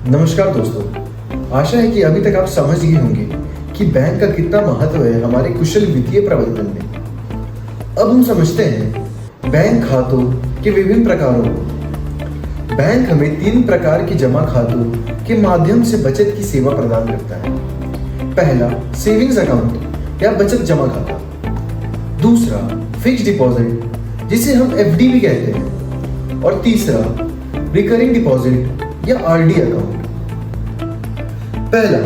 नमस्कार दोस्तों, आशा है कि अभी तक आप समझ गए होंगे कि बैंक का कितना महत्व है हमारे कुशल वित्तीय प्रबंधन में। अब हम समझते हैं बैंक खातों के विभिन्न प्रकारों को। बैंक हमें 3 प्रकार के जमा खातों के माध्यम से बचत की सेवा प्रदान करता है। पहला, सेविंग्स अकाउंट या बचत जमा खाता। दूसरा, फिक्स्ड डिपॉजिट जिसे हम एफडी भी कहते हैं। और तीसरा, रिकरिंग डिपॉजिट या आरडी अकाउंट। पहला,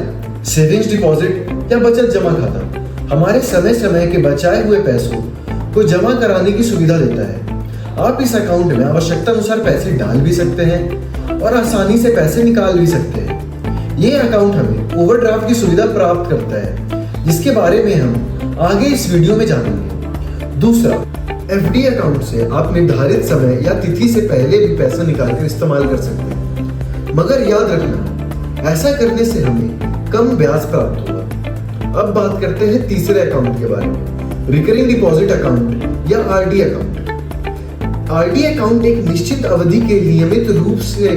सेविंग्स डिपॉजिट या बचत जमा खाता हमारे समय समय के बचाए हुए पैसों को जमा कराने की सुविधा देता है। आप इस अकाउंट में आवश्यकता अनुसार पैसे डाल भी सकते हैं और आसानी से पैसे निकाल भी सकते हैं। ये अकाउंट हमें ओवरड्राफ्ट की सुविधा प्राप्त करता है, जिसके बारे में हम आगे इस वीडियो में जानेंगे। दूसरा, एफडी अकाउंट से आप निर्धारित समय या तिथि से पहले भी पैसा निकालकर इस्तेमाल कर सकते हैं, मगर याद रखना, ऐसा करने से हमें कम ब्याज प्राप्त होगा। अब बात करते हैं तीसरे अकाउंट के बारे में, रिकरिंग डिपॉजिट अकाउंट या आरडी अकाउंट। आरडी अकाउंट एक निश्चित अवधि के नियमित रूप से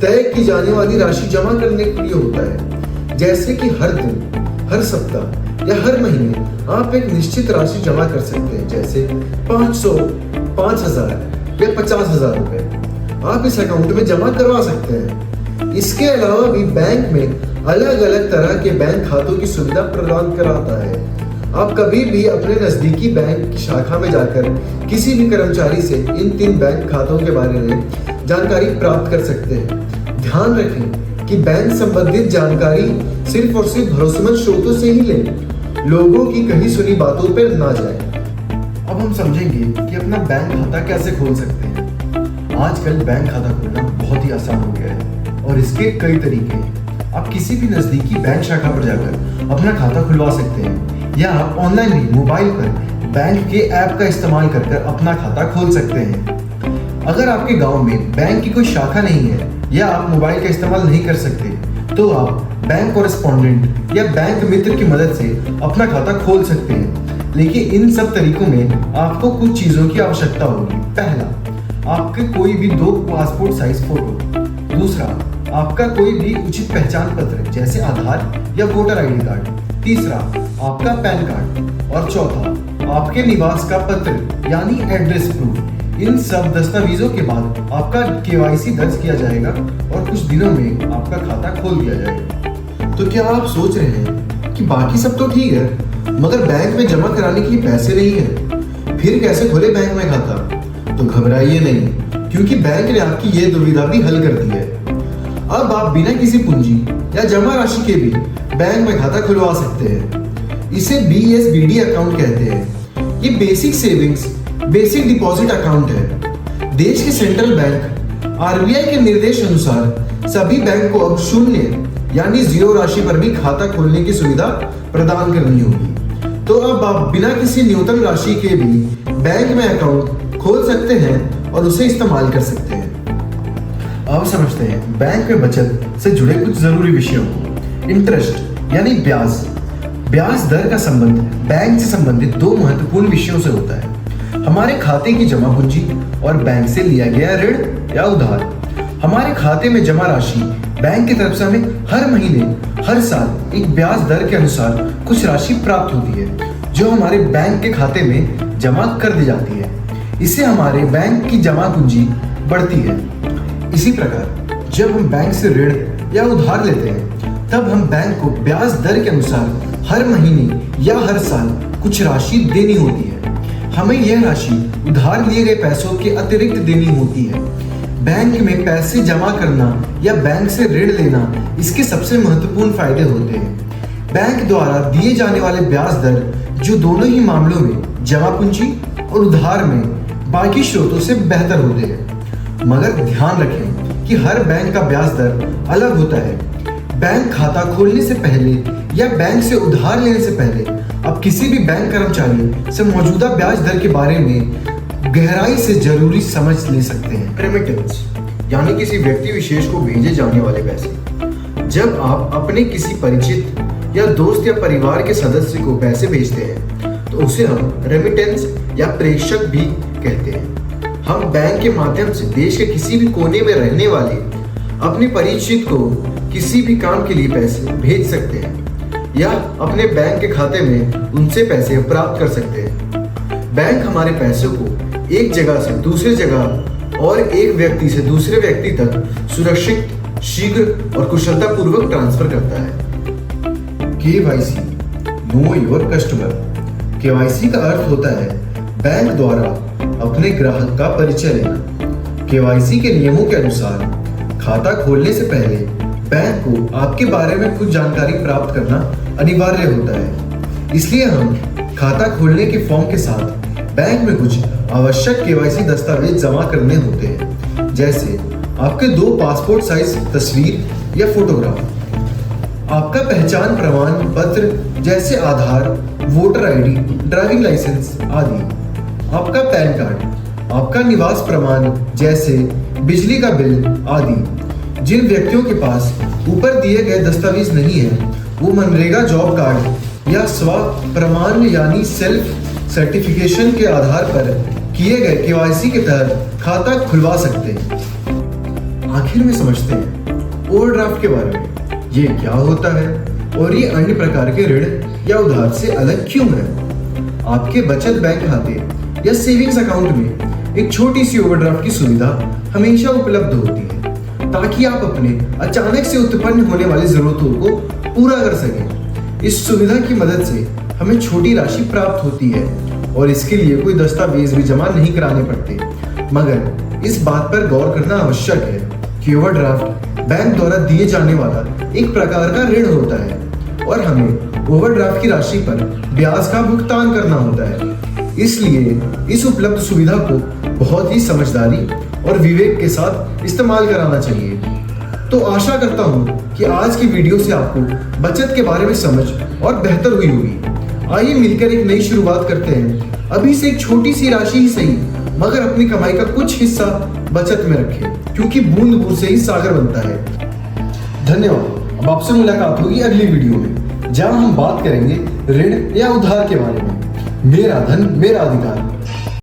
तय की जाने वाली राशि जमा करने के लिए होता है। जैसे कि हर दिन, हर सप्ताह या हर महीने आप एक निश्चित राशि जमा कर सकते हैं, जैसे 500, 5000 या 50,000 रुपए आप इस अकाउंट में जमा करवा सकते हैं। इसके अलावा भी बैंक में अलग अलग तरह के बैंक खातों की सुविधा प्रदान कराता है। आप कभी भी अपने नजदीकी बैंक की शाखा में जाकर किसी भी कर्मचारी से इन 3 बैंक खातों के बारे में जानकारी प्राप्त कर सकते हैं। ध्यान रखें कि बैंक संबंधित जानकारी सिर्फ और सिर्फ भरोसेमंद स्रोतों से ही लें, लोगों की कही सुनी बातों पर ना जाएं। अब हम समझेंगे कि अपना बैंक खाता कैसे खोल सकते हैं। आजकल बैंक खाता खोलना बहुत ही आसान हो गया है और इसके कई तरीके हैं। आप किसी भी नजदीकी बैंक शाखा पर जाकर अपना खाता खुलवा सकते हैं, या आप ऑनलाइन भी मोबाइल पर बैंक के ऐप का इस्तेमाल कर अपना खाता खोल सकते हैं। अगर आपके गांव में बैंक की कोई शाखा नहीं है या आप मोबाइल का इस्तेमाल नहीं कर सकते, तो आप बैंक कॉरेस्पॉन्डेंट या बैंक मित्र की मदद से अपना खाता खोल सकते हैं। लेकिन इन सब तरीकों में आपको कुछ चीजों की आवश्यकता होगी। पहला, आपके कोई भी 2 पासपोर्ट साइज फोटो। दूसरा, आपका कोई भी उचित पहचान पत्र जैसे आधार या वोटर आईडी कार्ड। तीसरा, आपका पैन कार्ड। और चौथा, आपके निवास का पत्र यानी एड्रेस प्रूफ। इन सब दस्तावेजों के बाद आपका केवाईसी दर्ज किया जाएगा और कुछ दिनों में आपका खाता खोल दिया जाएगा। तो क्या आप सोच रहे हैं कि बाकी सब तो ठीक है, मगर बैंक में जमा कराने के लिए पैसे नहीं है, फिर कैसे खोले बैंक में खाता? तो घबराइए नहीं, क्योंकि बैंक ने आपकी ये दुविधा भी हल कर दी है। अब आप बिना किसी पूंजी या जमा राशि के भी बैंक में खाता खुलवा सकते हैं। इसे BSBD अकाउंट कहते हैं। ये basic savings basic deposit account है। देश के सेंट्रल बैंक RBI के निर्देश अनुसार सभी बैंक को अब 0 यानी 0 राशि पर भी खाता खोलने की सुविधा प्रदान करनी होगी। तो अब आप बिना किसी न्यूनतम राशि के भी बैंक में अकाउंट खोल सकते हैं और उसे इस्तेमाल कर सकते हैं। अब समझते हैं बैंक में बचत से जुड़े कुछ जरूरी विषयों को। इंटरेस्ट यानी ब्याज। ब्याज दर का संबंध बैंक से संबंधित 2 महत्वपूर्ण विषयों से होता है, हमारे खाते की जमा पूंजी और बैंक से लिया गया ऋण या उधार। हमारे खाते में जमा राशि बैंक की तरफ से हमें हर महीने, हर साल एक ब्याज दर के अनुसार कुछ राशि प्राप्त होती है, जो हमारे बैंक के खाते में जमा कर दी जाती है। इससे हमारे बैंक की जमा पूंजी बढ़ती है। इसी प्रकार जब हम बैंक से ऋण या उधार लेते हैं, तब हम बैंक को ब्याज दर के अनुसार हर महीने या हर साल कुछ राशि देनी होती है। हमें यह राशि उधार लिए गए पैसों के अतिरिक्त देनी होती है। बैंक में पैसे जमा करना या बैंक से ऋण लेना इसके सबसे महत्वपूर्ण फायदे होते हैं। बैंक द्वारा दिए जाने वाले ब्याज दर, जो दोनों ही मामलों में जमा पूंजी और उधार में बाकी स्रोतों से बेहतर होते हैं। मगर ध्यान रखें कि हर बैंक का ब्याज दर अलग होता है। बैंक खाता खोलने से पहले या बैंक से उधार लेने से पहले आप किसी भी बैंक कर्मचारी से मौजूदा ब्याज दर के बारे में गहराई से जरूरी समझ ले सकते हैं। रेमिटेंस यानी किसी व्यक्ति विशेष को भेजे जाने वाले पैसे। जब आप अपने किसी परिचित या दोस्त या परिवार के सदस्य को पैसे भेजते हैं, तो उसे हम रेमिटेंस या प्रेषक भी कहते हैं। हम बैंक के माध्यम से देश के किसी भी कोने में रहने वाले अपने परिचित को किसी भी काम के लिए पैसे भेज सकते हैं या अपने बैंक के खाते में उनसे पैसे प्राप्त कर सकते हैं। बैंक हमारे पैसों को एक जगह से दूसरे जगह और एक व्यक्ति से दूसरे व्यक्ति तक सुरक्षित, शीघ्र और कुशलतापूर्वक ट्रांसफर करता है। KYC, know your customer. KYC का अर्थ होता है बैंक द्वारा अपने ग्राहक का परिचय लेना। KYC के नियमों के अनुसार खाता खोलने से पहले बैंक को आपके बारे में कुछ जानकारी प्राप्त करना अनिवार्य होता है। इसलिए हम खाता खोलने के फॉर्म के साथ बैंक में कुछ आवश्यक KYC दस्तावेज जमा करने होते हैं, जैसे आपके 2 पासपोर्ट साइज तस्वीर या फोटोग्राफ, आपका पहचान प्रमाण पत्र जैसे आधार, वोटर ID, ड्राइविंग लाइसेंस आदि, आपका पैन कार्ड, आपका निवास प्रमाण जैसे बिजली का बिल आदि। जिन व्यक्तियों के पास ऊपर दिए गए दस्तावेज नहीं है वो मनरेगा जॉब कार्ड या स्व प्रमाण यानी सेल्फ सर्टिफिकेशन के आधार पर किए गए KYC के तहत खाता खुलवा सकते हैं। आखिर में समझते हैं ओवरड्राफ्ट के बारे में। ये क्या होता है और ये अन्य प्रकार के ऋण या उधार से अलग क्यों है? आपके बचत बैंक खाते या सेविंग्स अकाउंट में एक छोटी सी ओवरड्राफ्ट की सुविधा हमेशा उपलब्ध होती है ताकि आप अपने अचानक से उत्पन्न होने वाली जरूरतों को पूरा कर सकें। इस सुविधा की मदद से हमें छोटी राशि प्राप्त होती है और इसके लिए कोई दस्तावेज भी जमा नहीं कराने पड़ते। मगर इस बात पर गौर करना आवश्यक है कि ओवरड्राफ्ट बैंक द्वारा दिए जाने वाला एक प्रकार का ऋण होता है और हमें ओवरड्राफ्ट की राशि पर ब्याज का भुगतान करना होता है। इसलिए इस उपलब्ध सुविधा को बहुत ही समझदारी और विवेक के साथ इस्तेमाल कराना चाहिए। तो आशा करता हूँ कि आज की वीडियो से आपको बचत के बारे में समझ और बेहतर हुई होगी। आइए मिलकर एक नई शुरुआत करते हैं। अभी से एक छोटी सी राशि ही सही, मगर अपनी कमाई का कुछ हिस्सा बचत में रखें, क्योंकि बूंद बूंद से ही सागर बनता है। धन्यवाद। अब आपसे मुलाकात होगी अगली वीडियो में, जहां हम बात करेंगे ऋण या उधार के बारे में। मेरा धन मेरा अधिकार।